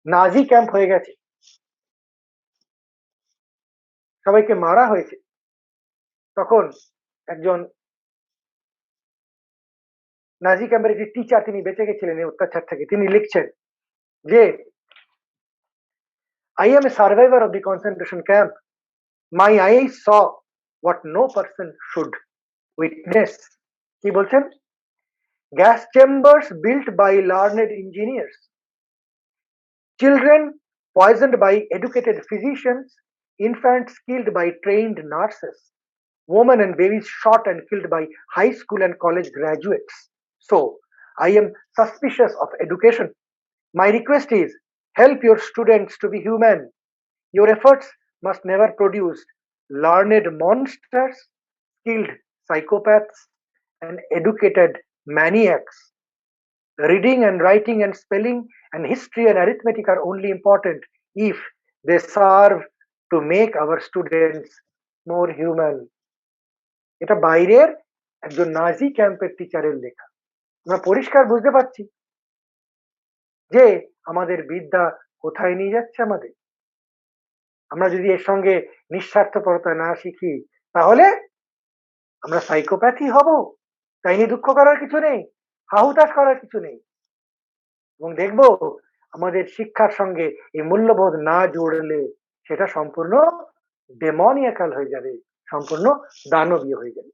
নাজি camp হয়ে গেছে, সবাইকে মারা হয়েছে, তখন একজন নাজি ক্যাম্পের একটি টিচার, তিনি বেঁচে গেছিলেন এই অত্যাচার থেকে, তিনি লিখছেন যে I am a survivor of the concentration camp. My eyes saw what no person should witness. কি বলছেন? Gas chambers built by learned engineers, children poisoned by educated physicians, infants killed by trained nurses, women and babies shot and killed by high school and college graduates. So, I am suspicious of education. My request is help your students to be human. Your efforts must never produce learned monsters, skilled psychopaths, and educated maniacs. Reading and writing and spelling and history and arithmetic are only important if they serve to make our students more human. এটা বাইরের একজন নাজি ক্যাম্পের টিচারের লেখা। আমরা পরিষ্কার বুঝতে পারছি যে আমাদের বিদ্যা কোথায় নিয়ে যাচ্ছে আমাদের। আমরা যদি এর সঙ্গে নিঃস্বার্থপরতা না শিখি, তাহলে আমরা সাইকোপ্যাথই হব। তাই নিয়ে দুঃখ করার কিছু নেই, হাহুতাশ করার কিছু নেই। এবং দেখবো আমাদের শিক্ষার সঙ্গে এই মূল্যবোধ না জুড়লে সেটা সম্পূর্ণ ডেমনিয়াকাল হয়ে যাবে, সম্পূর্ণ দানবীয় হয়ে যাবে।